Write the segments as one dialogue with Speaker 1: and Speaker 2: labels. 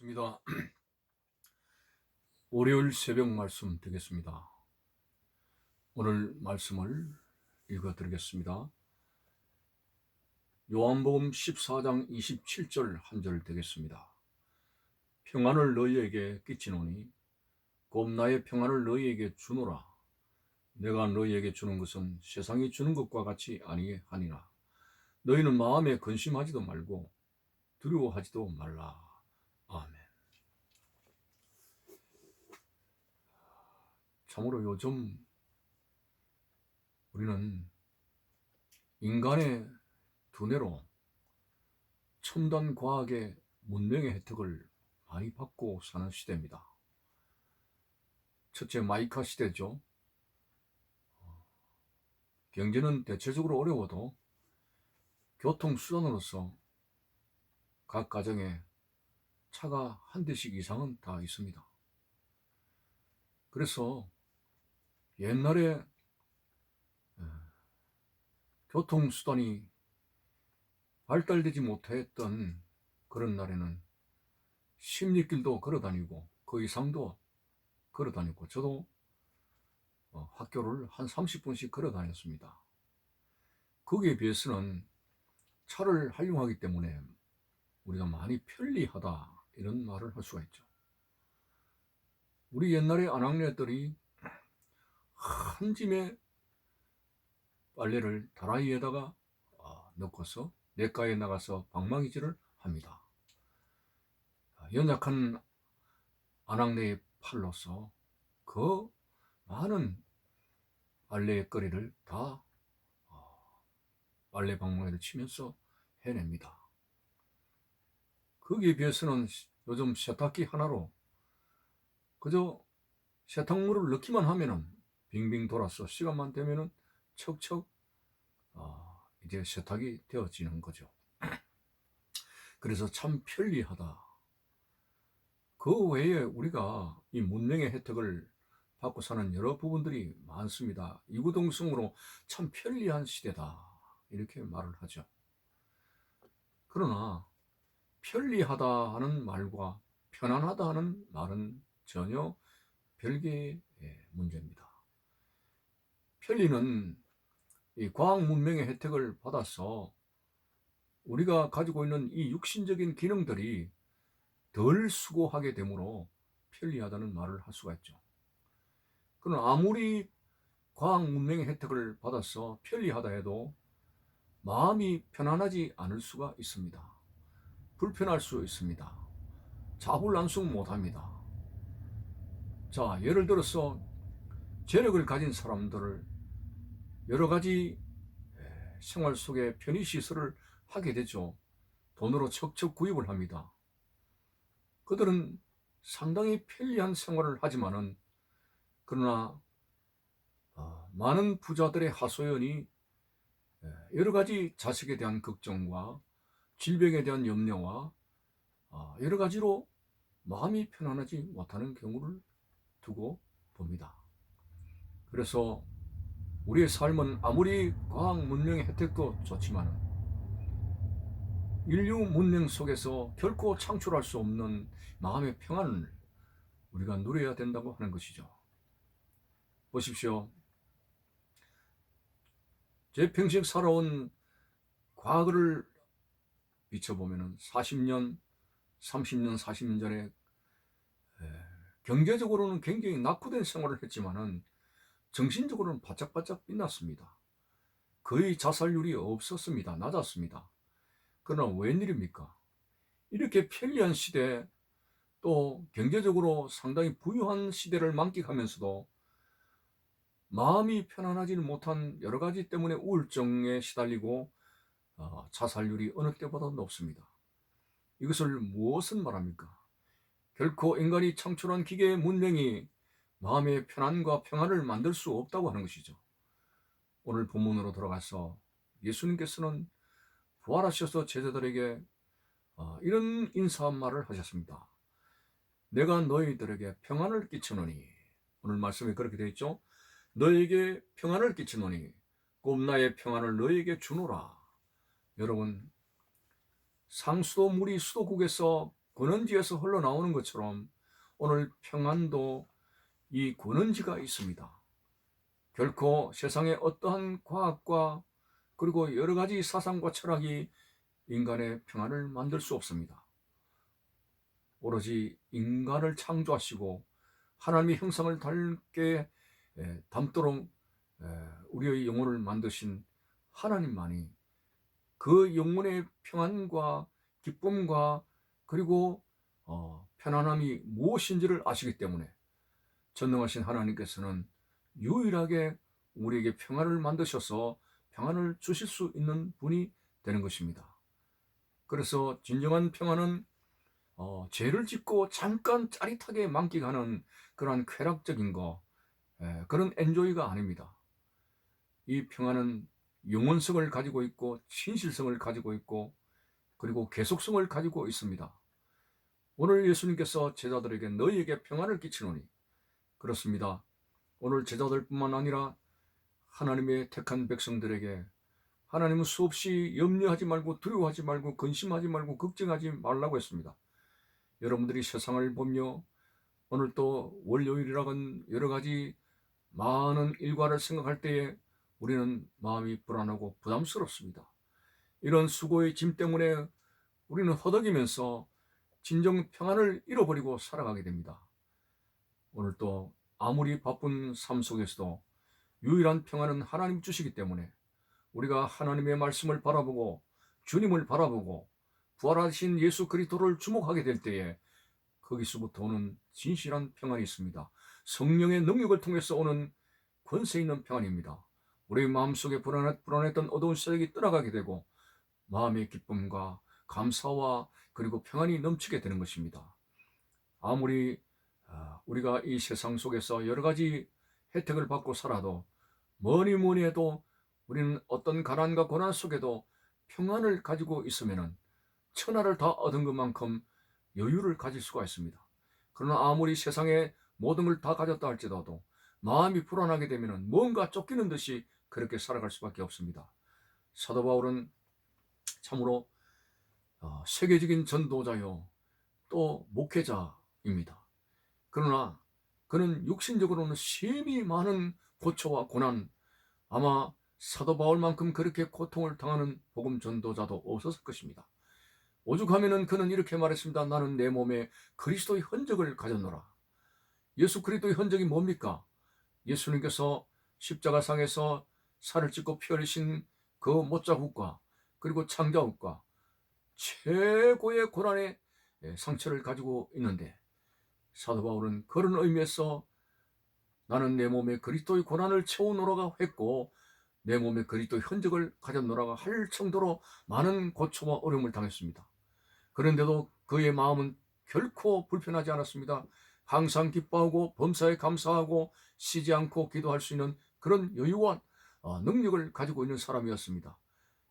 Speaker 1: 입니다. 월요일 새벽 말씀 되겠습니다. 오늘 말씀을 읽어드리겠습니다. 요한복음 14장 27절 한 절 되겠습니다. 평안을 너희에게 끼치노니 곧 나의 평안을 너희에게 주노라. 내가 너희에게 주는 것은 세상이 주는 것과 같이 아니하니라. 너희는 마음에 근심하지도 말고 두려워하지도 말라. 아멘. 참으로 요즘 우리는 인간의 두뇌로 첨단 과학의 문명의 혜택을 많이 받고 사는 시대입니다. 첫째, 마이카 시대죠. 경제는 대체적으로 어려워도 교통수단으로서 각 가정에 차가 한 대씩 이상은 다 있습니다. 그래서 옛날에 교통수단이 발달되지 못했던 그런 날에는 10리길도 걸어다니고 그 이상도 걸어다녔고 저도 학교를 한 30분씩 걸어다녔습니다. 거기에 비해서는 차를 활용하기 때문에 우리가 많이 편리하다 이런 말을 할 수가 있죠. 우리 옛날에 아낙네들이 한 짐의 빨래를 다라이에다가 넣고서 냇가에 나가서 방망이질을 합니다. 연약한 아낙네의 팔로서 그 많은 빨래의 거리를 다 빨래 방망이를 치면서 해냅니다. 거기에 비해서는 요즘 세탁기 하나로 그저 세탁물을 넣기만 하면은 빙빙 돌아서 시간만 되면은 척척 이제 세탁이 되어지는 거죠. 그래서 참 편리하다. 그 외에 우리가 이 문명의 혜택을 받고 사는 여러 부분들이 많습니다. 이구동성으로 참 편리한 시대다 이렇게 말을 하죠. 그러나 편리하다 하는 말과 편안하다 하는 말은 전혀 별개의 문제입니다. 편리는 이 과학 문명의 혜택을 받아서 우리가 가지고 있는 이 육신적인 기능들이 덜 수고하게 되므로 편리하다는 말을 할 수가 있죠. 그러나 아무리 과학 문명의 혜택을 받아서 편리하다 해도 마음이 편안하지 않을 수가 있습니다. 불편할 수 있습니다. 자불안숙 못합니다. 자, 예를 들어서 재력을 가진 사람들을 여러 가지 생활 속에 편의시설을 하게 되죠. 돈으로 척척 구입을 합니다. 그들은 상당히 편리한 생활을 하지만은 그러나 많은 부자들의 하소연이 여러 가지 자식에 대한 걱정과 질병에 대한 염려와 여러 가지로 마음이 편안하지 못하는 경우를 두고 봅니다. 그래서 우리의 삶은 아무리 과학 문명의 혜택도 좋지만 인류 문명 속에서 결코 창출할 수 없는 마음의 평안을 우리가 누려야 된다고 하는 것이죠. 보십시오. 제 평생 살아온 과거를 비춰보면 40년, 30년, 40년 전에 경제적으로는 굉장히 낙후된 생활을 했지만은 정신적으로는 바짝바짝 빛났습니다. 거의 자살률이 없었습니다. 낮았습니다. 그러나 웬일입니까? 이렇게 편리한 시대, 또 경제적으로 상당히 부유한 시대를 만끽하면서도 마음이 편안하지는 못한 여러 가지 때문에 우울증에 시달리고 자살률이 어느 때보다 높습니다. 이것을 무엇을 말합니까? 결코 인간이 창출한 기계의 문명이 마음의 편안과 평안을 만들 수 없다고 하는 것이죠. 오늘 본문으로 돌아가서 예수님께서는 부활하셔서 제자들에게 이런 인사말을 하셨습니다. 내가 너희들에게 평안을 끼치노니, 오늘 말씀에 그렇게 되어 있죠. 너에게 평안을 끼치노니 곧 나의 평안을 너에게 주노라. 여러분, 상수도 무리 수도국에서 근원지에서 흘러나오는 것처럼 오늘 평안도 이 근원지가 있습니다. 결코 세상의 어떠한 과학과 그리고 여러 가지 사상과 철학이 인간의 평안을 만들 수 없습니다. 오로지 인간을 창조하시고 하나님의 형상을 담도록 우리의 영혼을 만드신 하나님만이 그 영혼의 평안과 기쁨과 그리고 편안함이 무엇인지를 아시기 때문에 전능하신 하나님께서는 유일하게 우리에게 평안을 만드셔서 평안을 주실 수 있는 분이 되는 것입니다. 그래서 진정한 평안은 죄를 짓고 잠깐 짜릿하게 만끽하는 그러한 쾌락적인 그런 엔조이가 아닙니다. 이 평안은 영원성을 가지고 있고 진실성을 가지고 있고 그리고 계속성을 가지고 있습니다. 오늘 예수님께서 제자들에게 너희에게 평안을 끼치노니, 그렇습니다. 오늘 제자들뿐만 아니라 하나님의 택한 백성들에게 하나님은 수없이 염려하지 말고 두려워하지 말고 근심하지 말고 걱정하지 말라고 했습니다. 여러분들이 세상을 보며 오늘 또 월요일이라는 여러 가지 많은 일과를 생각할 때에 우리는 마음이 불안하고 부담스럽습니다. 이런 수고의 짐 때문에 우리는 허덕이면서 진정 평안을 잃어버리고 살아가게 됩니다. 오늘 또 아무리 바쁜 삶 속에서도 유일한 평안은 하나님 주시기 때문에 우리가 하나님의 말씀을 바라보고 주님을 바라보고 부활하신 예수 그리스도를 주목하게 될 때에 거기서부터 오는 진실한 평안이 있습니다. 성령의 능력을 통해서 오는 권세 있는 평안입니다. 우리 마음속에 불안했던 어두운 세력이 떠나가게 되고 마음의 기쁨과 감사와 그리고 평안이 넘치게 되는 것입니다. 아무리 우리가 이 세상 속에서 여러 가지 혜택을 받고 살아도 뭐니 해도 우리는 어떤 가난과 고난 속에도 평안을 가지고 있으면 천하를 다 얻은 것만큼 여유를 가질 수가 있습니다. 그러나 아무리 세상에 모든 걸 다 가졌다 할지라도 마음이 불안하게 되면 뭔가 쫓기는 듯이 그렇게 살아갈 수밖에 없습니다. 사도 바울은 참으로 세계적인 전도자요 또 목회자입니다. 그러나 그는 육신적으로는 심히 많은 고초와 고난, 아마 사도 바울만큼 그렇게 고통을 당하는 복음 전도자도 없었을 것입니다. 오죽하면은 그는 이렇게 말했습니다. 나는 내 몸에 그리스도의 흔적을 가졌노라. 예수 그리스도의 흔적이 뭡니까? 예수님께서 십자가상에서 살을 찢고 피 흘리신 그 못자국과 그리고 창자국과 최고의 고난의 상처를 가지고 있는데, 사도 바울은 그런 의미에서 나는 내 몸에 그리스도의 고난을 채우노라가 했고 내 몸에 그리스도의 흔적을 가졌노라가 할 정도로 많은 고초와 어려움을 당했습니다. 그런데도 그의 마음은 결코 불편하지 않았습니다. 항상 기뻐하고 범사에 감사하고 쉬지 않고 기도할 수 있는 그런 여유와 능력을 가지고 있는 사람이었습니다.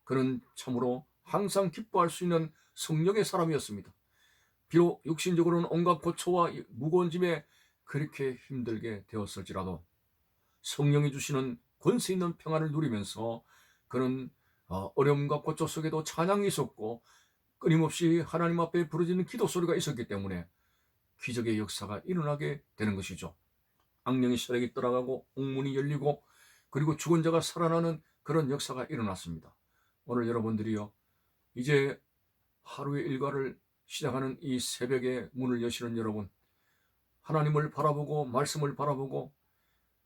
Speaker 1: 그는 참으로 항상 기뻐할 수 있는 성령의 사람이었습니다. 비록 육신적으로는 온갖 고초와 무거운 짐에 그렇게 힘들게 되었을지라도 성령이 주시는 권세 있는 평안을 누리면서 그는 어려움과 고초 속에도 찬양이 있었고 끊임없이 하나님 앞에 부르짖는 기도 소리가 있었기 때문에 기적의 역사가 일어나게 되는 것이죠. 악령의 세력이 떠나가고 옥문이 열리고 그리고 죽은 자가 살아나는 그런 역사가 일어났습니다. 오늘 여러분들이요, 이제 하루의 일과를 시작하는 이 새벽에 문을 여시는 여러분, 하나님을 바라보고 말씀을 바라보고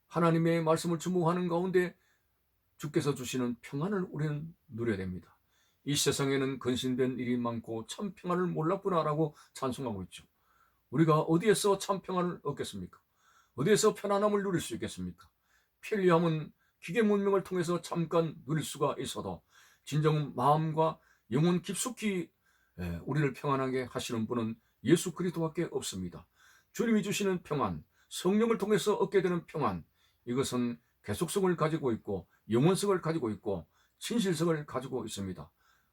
Speaker 1: 하나님의 말씀을 주목하는 가운데 주께서 주시는 평안을 우리는 누려야 됩니다. 이 세상에는 근심된 일이 많고 참 평안을 몰랐구나라고 찬송하고 있죠. 우리가 어디에서 참 평안을 얻겠습니까? 어디에서 편안함을 누릴 수 있겠습니까? 편리함은 기계 문명을 통해서 잠깐 누릴 수가 있어도 진정 마음과 영혼 깊숙이 우리를 평안하게 하시는 분은 예수 그리스도밖에 없습니다. 주님이 주시는 평안, 성령을 통해서 얻게 되는 평안, 이것은 계속성을 가지고 있고 영원성을 가지고 있고 진실성을 가지고 있습니다.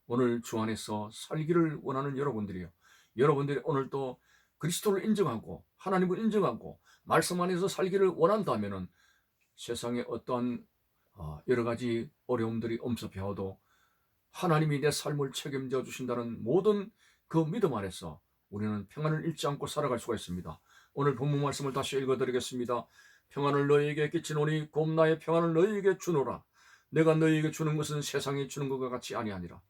Speaker 1: 오늘 주 안에서 살기를 원하는 여러분들이요, 여러분들이 오늘 또 그리스도를 인정하고 하나님을 인정하고 말씀 안에서 살기를 원한다면은 세상에 어떠한 여러 가지 어려움들이 엄습해와도 하나님이 내 삶을 책임져 주신다는 모든 그 믿음 안에서 우리는 평안을 잃지 않고 살아갈 수가 있습니다. 오늘 본문 말씀을 다시 읽어드리겠습니다. 평안을 너희에게 끼치노니 곧 나의 평안을 너희에게 주노라. 내가 너희에게 주는 것은 세상이 주는 것과 같이 아니하니라.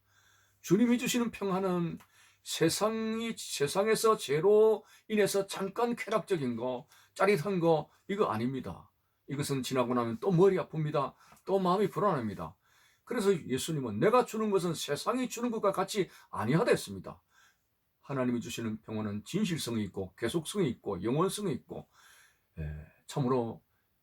Speaker 1: 주님이 주시는 평안은 세상에서 죄로 인해서 잠깐 쾌락적인 거, 짜릿한 거, 이거 아닙니다. 이것은 지나고 나면 또 머리 아픕니다. 또 마음이 불안합니다. 그래서 예수님은 내가 주는 것은 세상이 주는 것과 같이 아니하다 했습니다. 하나님이 주시는 평안은 진실성이 있고 계속성이 있고 영원성이 있고, 참으로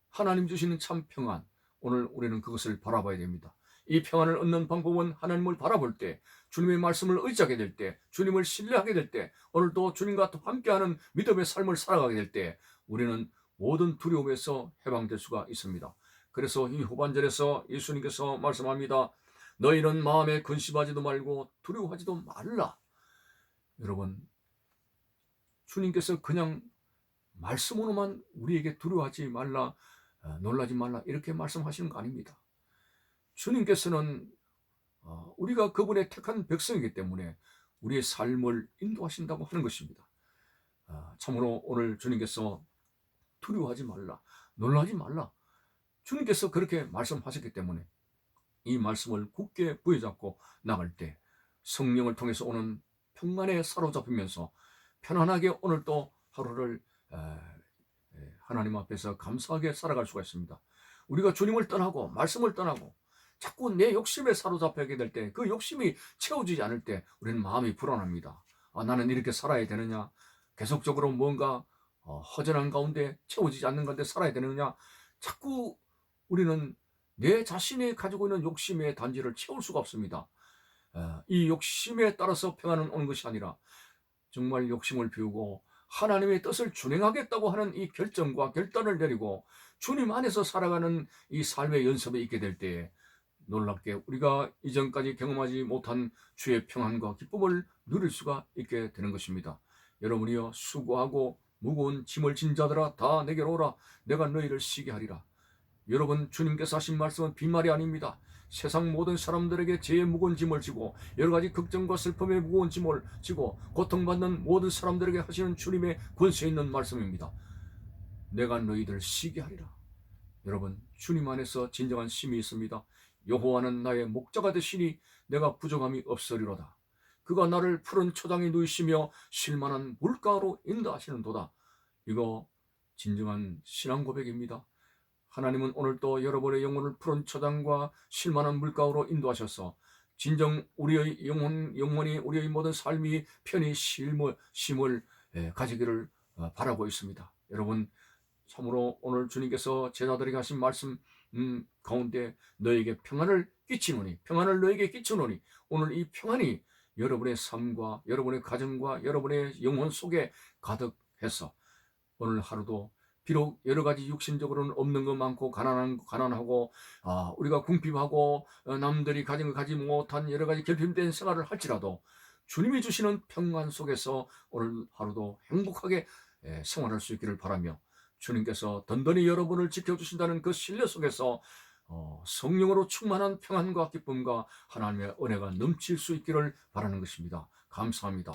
Speaker 1: 하나님 주시는 참 평안, 오늘 우리는 그것을 바라봐야 됩니다. 이 평안을 얻는 방법은 하나님을 바라볼 때, 주님의 말씀을 의지하게 될 때, 주님을 신뢰하게 될 때, 오늘도 주님과 함께하는 믿음의 삶을 살아가게 될 때 우리는 모든 두려움에서 해방될 수가 있습니다. 그래서 이 후반절에서 예수님께서 말씀합니다. 너희는 마음에 근심하지도 말고 두려워하지도 말라. 여러분, 주님께서 그냥 말씀으로만 우리에게 두려워하지 말라, 놀라지 말라 이렇게 말씀하시는 거 아닙니다. 주님께서는 우리가 그분의 택한 백성이기 때문에 우리의 삶을 인도하신다고 하는 것입니다. 참으로 오늘 주님께서 두려워하지 말라, 놀라지 말라, 주님께서 그렇게 말씀하셨기 때문에 이 말씀을 굳게 부여잡고 나갈 때 성령을 통해서 오는 평안에 사로잡히면서 편안하게 오늘도 하루를 하나님 앞에서 감사하게 살아갈 수가 있습니다. 우리가 주님을 떠나고 말씀을 떠나고 자꾸 내 욕심에 사로잡히게 될 때, 그 욕심이 채워지지 않을 때 우리는 마음이 불안합니다. 나는 이렇게 살아야 되느냐, 계속적으로 뭔가 허전한 가운데 채워지지 않는 가운데 살아야 되느냐, 자꾸 우리는 내 자신이 가지고 있는 욕심의 단지를 채울 수가 없습니다. 이 욕심에 따라서 평안은 오는 것이 아니라 정말 욕심을 비우고 하나님의 뜻을 준행하겠다고 하는 이 결정과 결단을 내리고 주님 안에서 살아가는 이 삶의 연습에 있게 될 때에 놀랍게 우리가 이전까지 경험하지 못한 주의 평안과 기쁨을 누릴 수가 있게 되는 것입니다. 여러분이여, 수고하고 무거운 짐을 진 자들아 다 내게로 오라. 내가 너희를 쉬게 하리라. 여러분, 주님께서 하신 말씀은 빈말이 아닙니다. 세상 모든 사람들에게 죄의 무거운 짐을 지고 여러 가지 걱정과 슬픔의 무거운 짐을 지고 고통받는 모든 사람들에게 하시는 주님의 권세 있는 말씀입니다. 내가 너희들 쉬게 하리라. 여러분, 주님 안에서 진정한 쉼이 있습니다. 여호와는 나의 목자가 되시니 내가 부족함이 없으리로다. 그가 나를 푸른 초장에 누이시며 쉴만한 물가로 인도하시는도다. 이거 진정한 신앙 고백입니다. 하나님은 오늘도 여러분의 영혼을 푸른 초장과 쉴만한 물가로 인도하셔서 진정 우리의 영혼이 우리의 모든 삶이 편히 쉼을 가지기를 바라고 있습니다. 여러분, 참으로 오늘 주님께서 제자들에게 하신 말씀 가운데 너에게 평안을 끼치노니, 평안을 너에게 끼치노니, 오늘 이 평안이 여러분의 삶과 여러분의 가정과 여러분의 영혼 속에 가득해서 오늘 하루도 비록 여러 가지 육신적으로는 없는 것 많고 가난하고 우리가 궁핍하고 남들이 가진 것 가지 못한 여러 가지 결핍된 생활을 할지라도 주님이 주시는 평안 속에서 오늘 하루도 행복하게 생활할 수 있기를 바라며, 주님께서 든든히 여러분을 지켜주신다는 그 신뢰 속에서 성령으로 충만한 평안과 기쁨과 하나님의 은혜가 넘칠 수 있기를 바라는 것입니다. 감사합니다.